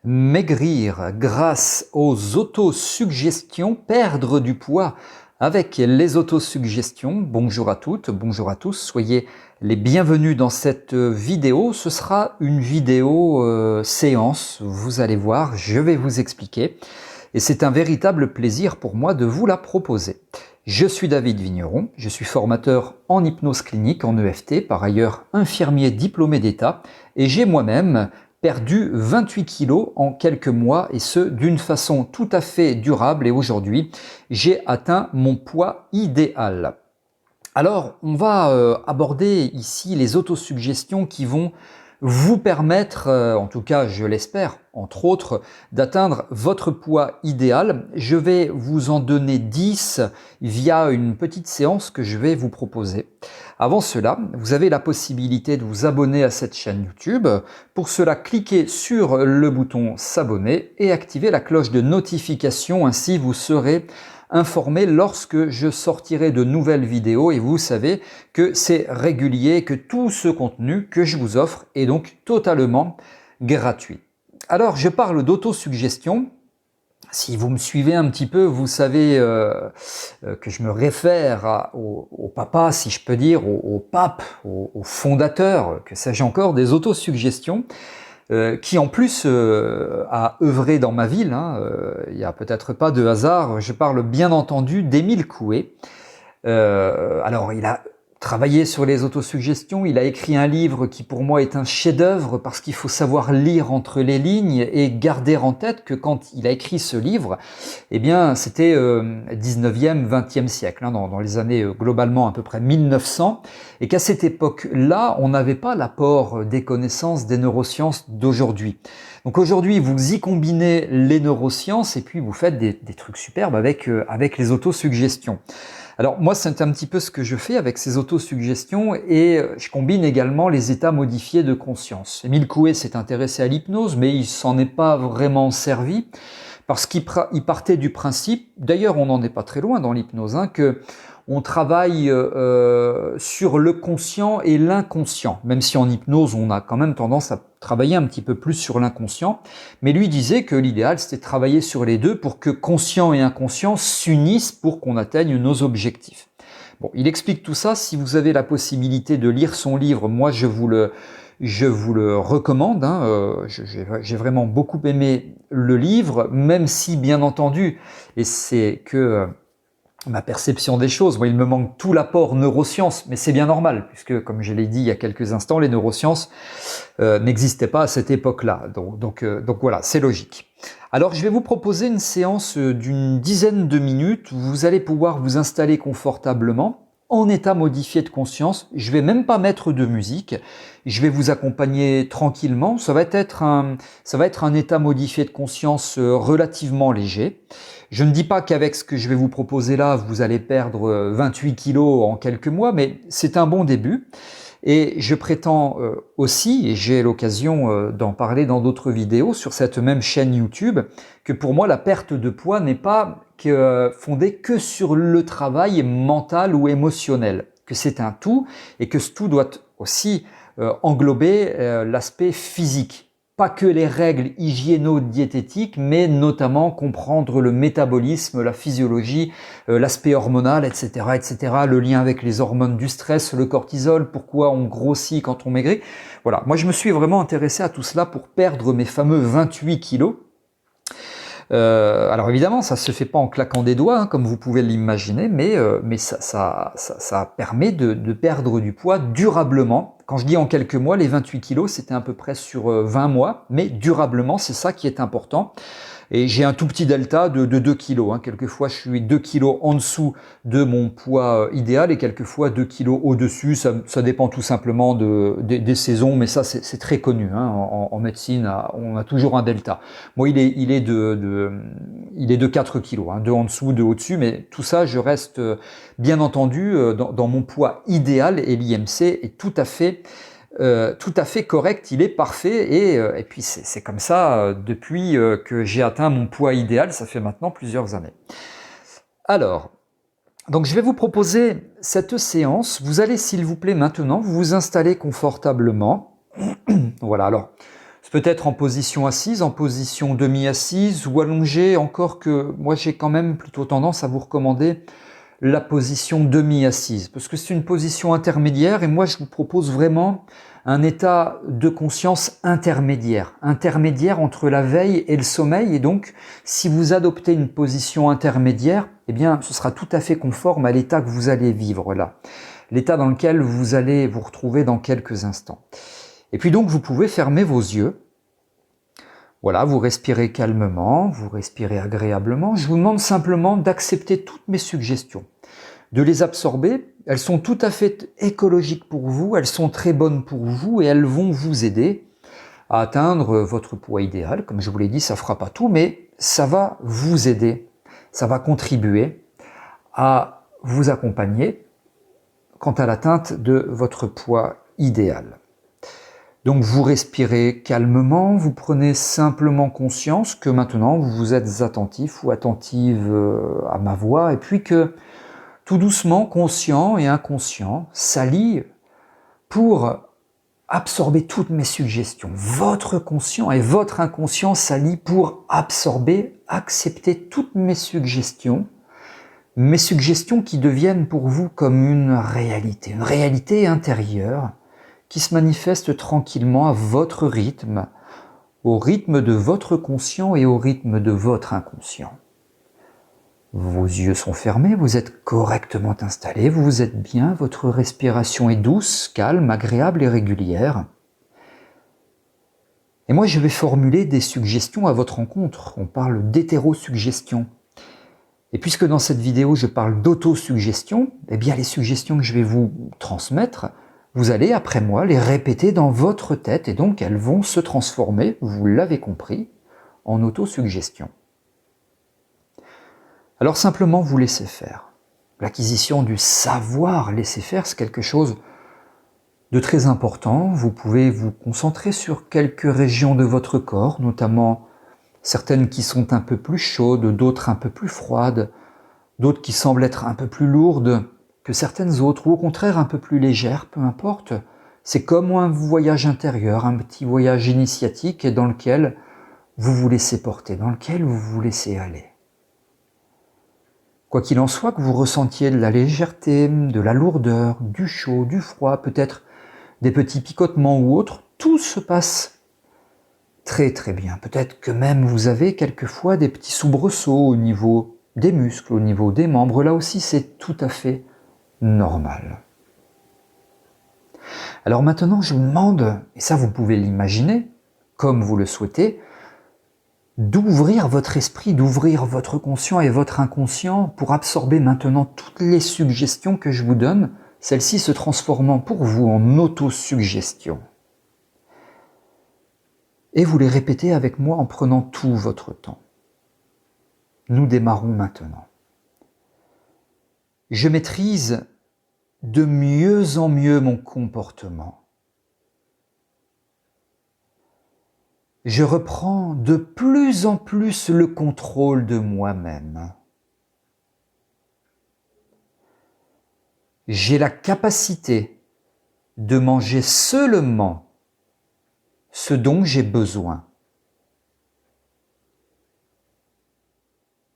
Maigrir grâce aux autosuggestions, perdre du poids avec les autosuggestions. Bonjour à toutes, bonjour à tous, soyez les bienvenus dans cette vidéo. Ce sera une vidéo séance, vous allez voir, je vais vous expliquer. Et c'est un véritable plaisir pour moi de vous la proposer. Je suis David Vigneron, je suis formateur en hypnose clinique, en EFT, par ailleurs infirmier diplômé d'État, et j'ai moi-même perdu 28 kilos en quelques mois, et ce d'une façon tout à fait durable, et aujourd'hui j'ai atteint mon poids idéal. Alors on va aborder ici les autosuggestions qui vont vous permettre, en tout cas je l'espère, entre autres, d'atteindre votre poids idéal. Je vais vous en donner 10 via une petite séance que je vais vous proposer. Avant cela, vous avez la possibilité de vous abonner à cette chaîne YouTube. Pour cela, cliquez sur le bouton s'abonner et activez la cloche de notification, ainsi vous serez informé lorsque je sortirai de nouvelles vidéos, et vous savez que c'est régulier, que tout ce contenu que je vous offre est donc totalement gratuit. Alors je parle d'autosuggestion. Si vous me suivez un petit peu, vous savez que je me réfère au papa, si je peux dire, au pape, au fondateur, que sais-je encore, des autosuggestions. Qui en plus a œuvré dans ma ville, il n'y a peut-être pas de hasard, je parle bien entendu d'Émile Coué. Alors il a travaillé sur les autosuggestions, il a écrit un livre qui pour moi est un chef-d'œuvre parce qu'il faut savoir lire entre les lignes et garder en tête que quand il a écrit ce livre, eh bien c'était 19e, 20e siècle, dans les années globalement à peu près 1900, et qu'à cette époque-là, on n'avait pas l'apport des connaissances des neurosciences d'aujourd'hui. Donc aujourd'hui, vous y combinez les neurosciences et puis vous faites des trucs superbes avec les autosuggestions. Alors moi, c'est un petit peu ce que je fais avec ces autosuggestions, et je combine également les états modifiés de conscience. Émile Coué s'est intéressé à l'hypnose, mais il s'en est pas vraiment servi parce qu'il partait du principe, d'ailleurs on n'en est pas très loin dans l'hypnose, que on travaille sur le conscient et l'inconscient, même si en hypnose on a quand même tendance à travailler un petit peu plus sur l'inconscient, mais lui disait que l'idéal c'était de travailler sur les deux pour que conscient et inconscient s'unissent pour qu'on atteigne nos objectifs. Bon, il explique tout ça. Si vous avez la possibilité de lire son livre, moi je vous le recommande. J'ai vraiment beaucoup aimé le livre, même si bien entendu, et c'est que ma perception des choses, moi, il me manque tout l'apport neurosciences, mais c'est bien normal, puisque comme je l'ai dit il y a quelques instants, les neurosciences n'existaient pas à cette époque-là. Donc voilà, c'est logique. Alors je vais vous proposer une séance d'une dizaine de minutes où vous allez pouvoir vous installer confortablement en état modifié de conscience. Je vais même pas mettre de musique, je vais vous accompagner tranquillement. Ça va être un état modifié de conscience relativement léger. Je ne dis pas qu'avec ce que je vais vous proposer là, vous allez perdre 28 kilos en quelques mois, mais c'est un bon début. Et je prétends aussi, et j'ai l'occasion d'en parler dans d'autres vidéos sur cette même chaîne YouTube, que pour moi la perte de poids n'est pas fondée que sur le travail mental ou émotionnel, que c'est un tout, et que ce tout doit aussi englober l'aspect physique. Pas que les règles hygiéno-diététiques, mais notamment comprendre le métabolisme, la physiologie, l'aspect hormonal, etc., etc., le lien avec les hormones du stress, le cortisol, pourquoi on grossit quand on maigrit. Voilà, moi je me suis vraiment intéressé à tout cela pour perdre mes fameux 28 kilos. Alors évidemment, ça se fait pas en claquant des doigts, comme vous pouvez l'imaginer, mais ça permet de perdre du poids durablement. Quand je dis en quelques mois, les 28 kilos, c'était à peu près sur 20 mois, mais durablement, c'est ça qui est important. Et j'ai un tout petit delta de 2 kilos. Quelquefois, je suis 2 kilos en dessous de mon poids idéal et quelquefois 2 kilos au-dessus. Ça dépend tout simplement des saisons, mais ça, c'est très connu. En médecine, on a toujours un delta. Moi, il est de 4 kilos, 2 en dessous, 2 au-dessus, mais tout ça, je reste bien entendu dans mon poids idéal, et l'IMC est tout à fait correct, il est parfait, et puis c'est comme ça depuis que j'ai atteint mon poids idéal, ça fait maintenant plusieurs années. Alors, donc je vais vous proposer cette séance. Vous allez s'il vous plaît maintenant vous installer confortablement. Voilà, alors Peut-être en position assise, en position demi-assise ou allongée, encore que moi j'ai quand même plutôt tendance à vous recommander la position demi-assise, parce que c'est une position intermédiaire et moi je vous propose vraiment un état de conscience intermédiaire entre la veille et le sommeil, et donc si vous adoptez une position intermédiaire, eh bien ce sera tout à fait conforme à l'état que vous allez vivre là, l'état dans lequel vous allez vous retrouver dans quelques instants. Et puis donc vous pouvez fermer vos yeux. Voilà, vous respirez calmement, vous respirez agréablement. Je vous demande simplement d'accepter toutes mes suggestions, de les absorber. Elles sont tout à fait écologiques pour vous, elles sont très bonnes pour vous et elles vont vous aider à atteindre votre poids idéal. Comme je vous l'ai dit, ça ne fera pas tout, mais ça va vous aider, ça va contribuer à vous accompagner quant à l'atteinte de votre poids idéal. Donc vous respirez calmement, vous prenez simplement conscience que maintenant vous êtes attentif ou attentive à ma voix, et puis que tout doucement, conscient et inconscient s'allient pour absorber toutes mes suggestions. Votre conscient et votre inconscient s'allient pour absorber, accepter toutes mes suggestions qui deviennent pour vous comme une réalité intérieure, qui se manifeste tranquillement à votre rythme, au rythme de votre conscient et au rythme de votre inconscient. Vos yeux sont fermés, vous êtes correctement installés, vous êtes bien, votre respiration est douce, calme, agréable et régulière. Et moi je vais formuler des suggestions à votre encontre, on parle d'hétérosuggestion. Et puisque dans cette vidéo je parle d'autosuggestion, eh bien les suggestions que je vais vous transmettre, vous allez, après moi, les répéter dans votre tête et donc elles vont se transformer, vous l'avez compris, en autosuggestion. Alors simplement vous laissez faire. L'acquisition du savoir laisser faire, c'est quelque chose de très important. Vous pouvez vous concentrer sur quelques régions de votre corps, notamment certaines qui sont un peu plus chaudes, d'autres un peu plus froides, d'autres qui semblent être un peu plus lourdes que certaines autres, ou au contraire un peu plus légères, peu importe. C'est comme un voyage intérieur, un petit voyage initiatique dans lequel vous vous laissez porter, dans lequel vous vous laissez aller. Quoi qu'il en soit, que vous ressentiez de la légèreté, de la lourdeur, du chaud, du froid, peut-être des petits picotements ou autres, tout se passe très très bien. Peut-être que même vous avez quelquefois des petits soubresauts au niveau des muscles, au niveau des membres. Là aussi, c'est tout à fait normal. Alors maintenant, je vous demande, et ça vous pouvez l'imaginer, comme vous le souhaitez, d'ouvrir votre esprit, d'ouvrir votre conscient et votre inconscient pour absorber maintenant toutes les suggestions que je vous donne, celles-ci se transformant pour vous en autosuggestions. Et vous les répétez avec moi en prenant tout votre temps. Nous démarrons maintenant. Je maîtrise de mieux en mieux mon comportement. Je reprends de plus en plus le contrôle de moi-même. J'ai la capacité de manger seulement ce dont j'ai besoin.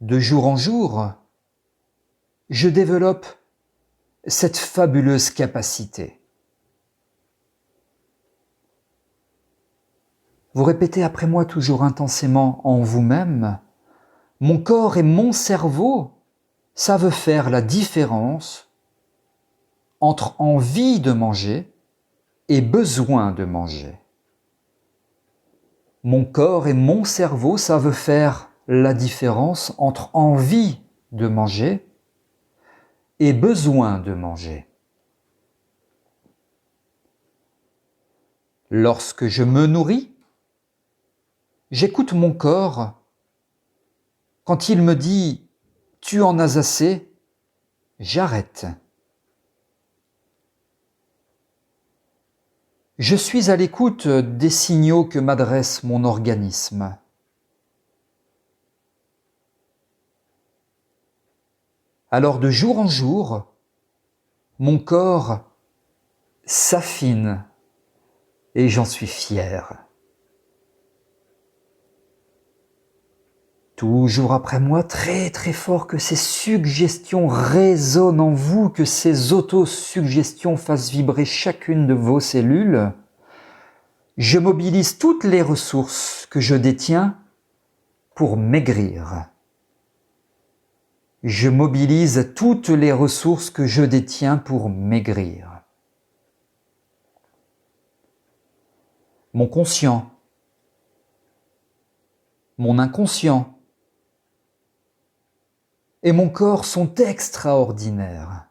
De jour en jour, je développe cette fabuleuse capacité. Vous répétez après moi toujours intensément en vous-même, mon corps et mon cerveau savent faire la différence entre envie de manger et besoin de manger. Mon corps et mon cerveau savent faire la différence entre envie de manger et besoin de manger. Lorsque je me nourris, j'écoute mon corps. Quand il me dit « tu en as assez », j'arrête. Je suis à l'écoute des signaux que m'adresse mon organisme. Alors de jour en jour, mon corps s'affine et j'en suis fier. Toujours après moi, très très fort, que ces suggestions résonnent en vous, que ces autosuggestions fassent vibrer chacune de vos cellules. Je mobilise toutes les ressources que je détiens pour maigrir. Je mobilise toutes les ressources que je détiens pour maigrir. Mon conscient, mon inconscient et mon corps sont extraordinaires.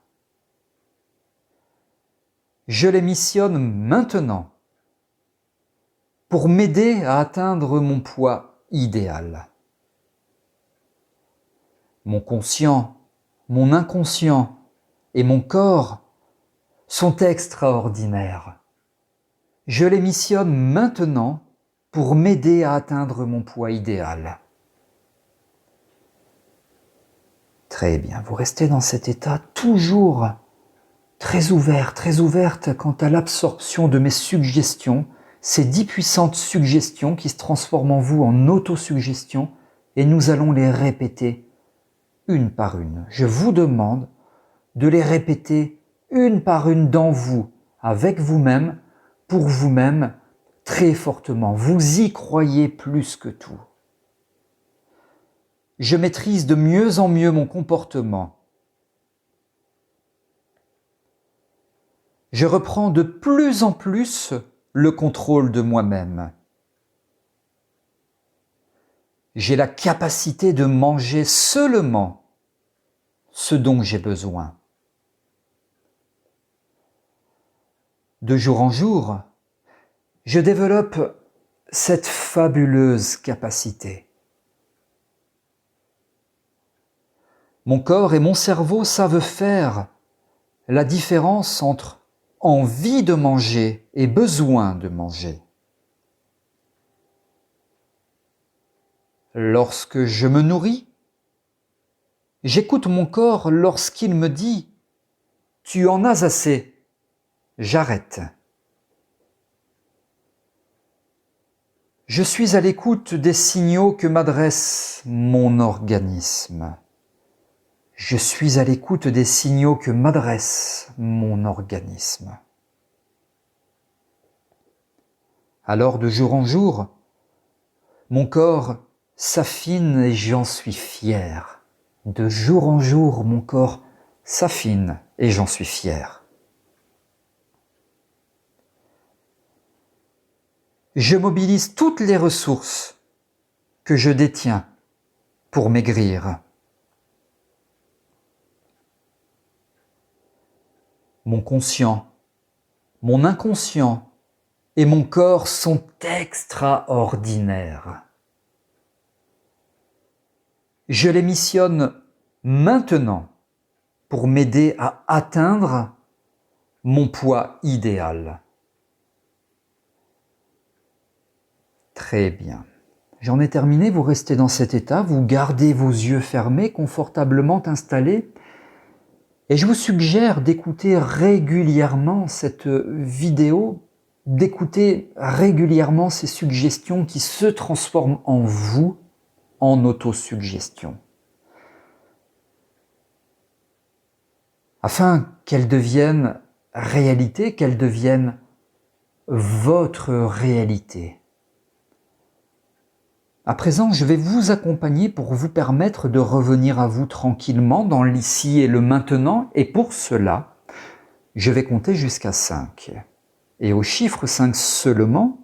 Je les missionne maintenant pour m'aider à atteindre mon poids idéal. Mon conscient, mon inconscient et mon corps sont extraordinaires. Je les missionne maintenant pour m'aider à atteindre mon poids idéal. Très bien, vous restez dans cet état toujours très ouvert, très ouverte quant à l'absorption de mes suggestions, ces 10 puissantes suggestions qui se transforment en vous en autosuggestions, et nous allons les répéter une par une. Je vous demande de les répéter une par une dans vous, avec vous-même, pour vous-même, très fortement. Vous y croyez plus que tout. Je maîtrise de mieux en mieux mon comportement. Je reprends de plus en plus le contrôle de moi-même. J'ai la capacité de manger seulement ce dont j'ai besoin. De jour en jour, je développe cette fabuleuse capacité. Mon corps et mon cerveau savent faire la différence entre envie de manger et besoin de manger. Lorsque je me nourris, j'écoute mon corps lorsqu'il me dit « Tu en as assez, j'arrête ». Je suis à l'écoute des signaux que m'adresse mon organisme. Je suis à l'écoute des signaux que m'adresse mon organisme. Alors, de jour en jour, mon corps s'affine et j'en suis fier. De jour en jour, mon corps s'affine et j'en suis fier. Je mobilise toutes les ressources que je détiens pour maigrir. Mon conscient, mon inconscient et mon corps sont extraordinaires. Je les missionne maintenant pour m'aider à atteindre mon poids idéal. Très bien. J'en ai terminé, vous restez dans cet état, vous gardez vos yeux fermés, confortablement installés, et je vous suggère d'écouter régulièrement cette vidéo, d'écouter régulièrement ces suggestions qui se transforment en vous, en autosuggestion. Afin qu'elles deviennent réalité, qu'elles deviennent votre réalité. À présent, je vais vous accompagner pour vous permettre de revenir à vous tranquillement dans l'ici et le maintenant. Et pour cela, je vais compter jusqu'à 5. Et au chiffre 5 seulement,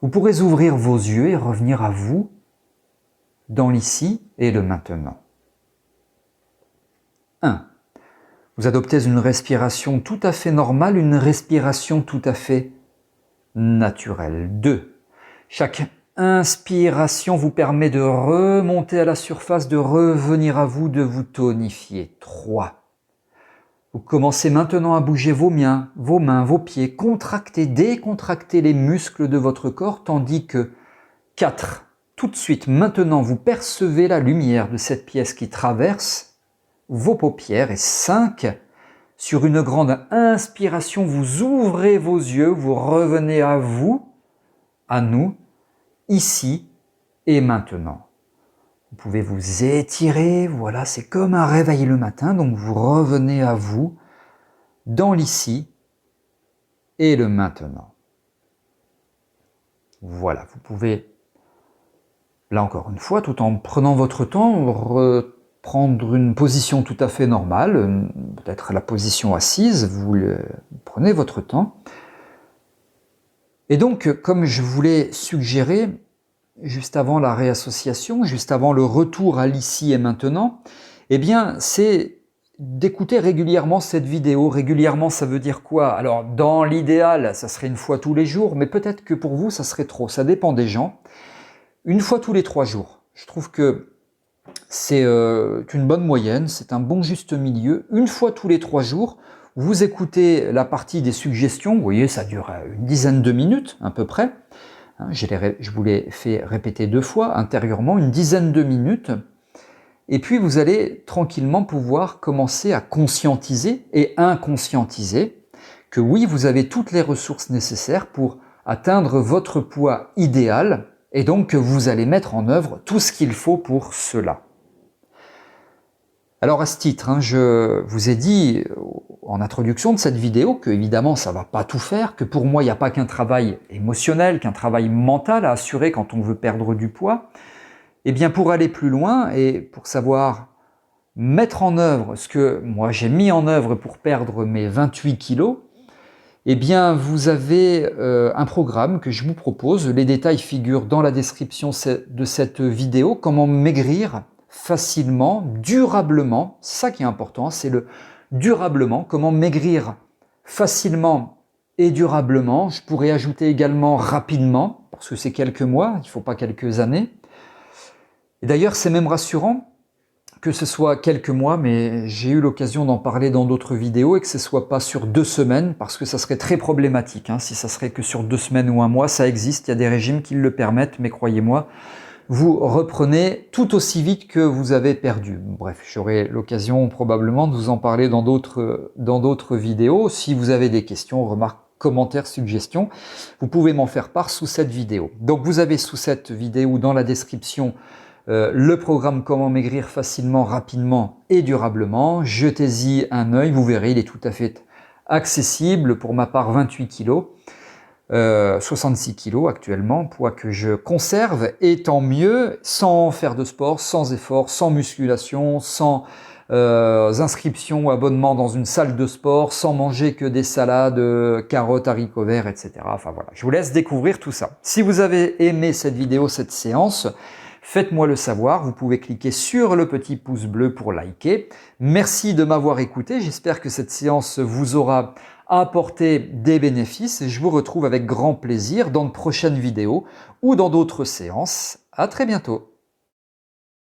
vous pourrez ouvrir vos yeux et revenir à vous dans l'ici et le maintenant. 1. Vous adoptez une respiration tout à fait normale, une respiration tout à fait naturelle. 2. Chaque inspiration vous permet de remonter à la surface, de revenir à vous, de vous tonifier. 3. Vous commencez maintenant à bouger vos mains, vos pieds, contractez, décontractez les muscles de votre corps, tandis que 4. Tout de suite, maintenant, vous percevez la lumière de cette pièce qui traverse vos paupières. Et 5. Sur une grande inspiration, vous ouvrez vos yeux, vous revenez à vous, à nous, ici et maintenant. Vous pouvez vous étirer, voilà, c'est comme un réveil le matin, donc vous revenez à vous dans l'ici et le maintenant. Voilà, vous pouvez, là encore une fois, tout en prenant votre temps, reprendre une position tout à fait normale, peut-être la position assise, vous prenez votre temps. Et donc, comme je vous l'ai suggéré, juste avant la réassociation, juste avant le retour à l'ici et maintenant, eh bien, c'est d'écouter régulièrement cette vidéo. Régulièrement, ça veut dire quoi? Alors, dans l'idéal, ça serait une fois tous les jours, mais peut-être que pour vous, ça serait trop. Ça dépend des gens. Une fois tous les 3 jours. Je trouve que c'est une bonne moyenne, c'est un bon juste milieu. Une fois tous les 3 jours, vous écoutez la partie des suggestions. Vous voyez, ça dure une dizaine de minutes, à peu près. Je vous l'ai fait répéter 2 fois intérieurement, une dizaine de minutes. Et puis vous allez tranquillement pouvoir commencer à conscientiser et inconscientiser que oui, vous avez toutes les ressources nécessaires pour atteindre votre poids idéal et donc que vous allez mettre en œuvre tout ce qu'il faut pour cela. Alors à ce titre, je vous ai dit en introduction de cette vidéo que évidemment ça ne va pas tout faire, que pour moi il n'y a pas qu'un travail émotionnel, qu'un travail mental à assurer quand on veut perdre du poids. Et bien pour aller plus loin et pour savoir mettre en œuvre ce que moi j'ai mis en œuvre pour perdre mes 28 kilos, eh bien vous avez un programme que je vous propose. Les détails figurent dans la description de cette vidéo. Comment maigrir facilement, durablement, c'est ça qui est important, c'est le durablement, comment maigrir facilement et durablement. Je pourrais ajouter également rapidement, parce que c'est quelques mois, il ne faut pas quelques années. Et d'ailleurs, c'est même rassurant que ce soit quelques mois, mais j'ai eu l'occasion d'en parler dans d'autres vidéos et que ce ne soit pas sur 2 semaines, parce que ça serait très problématique. Si ça serait que sur 2 semaines ou 1 mois, ça existe, il y a des régimes qui le permettent, mais croyez-moi, vous reprenez tout aussi vite que vous avez perdu. Bref, j'aurai l'occasion probablement de vous en parler dans d'autres vidéos. Si vous avez des questions, remarques, commentaires, suggestions, vous pouvez m'en faire part sous cette vidéo. Donc vous avez sous cette vidéo, dans la description, le programme Comment maigrir facilement, rapidement et durablement. Jetez-y un œil, vous verrez, il est tout à fait accessible. Pour ma part, 28 kilos. 66 kilos actuellement, poids que je conserve, et tant mieux, sans faire de sport, sans effort, sans musculation, sans inscription ou abonnement dans une salle de sport, sans manger que des salades, carottes, haricots verts, etc. Enfin voilà, je vous laisse découvrir tout ça. Si vous avez aimé cette vidéo, cette séance, faites-moi le savoir, vous pouvez cliquer sur le petit pouce bleu pour liker. Merci de m'avoir écouté, j'espère que cette séance vous aura apporté des bénéfices et je vous retrouve avec grand plaisir dans de prochaines vidéos ou dans d'autres séances. À très bientôt.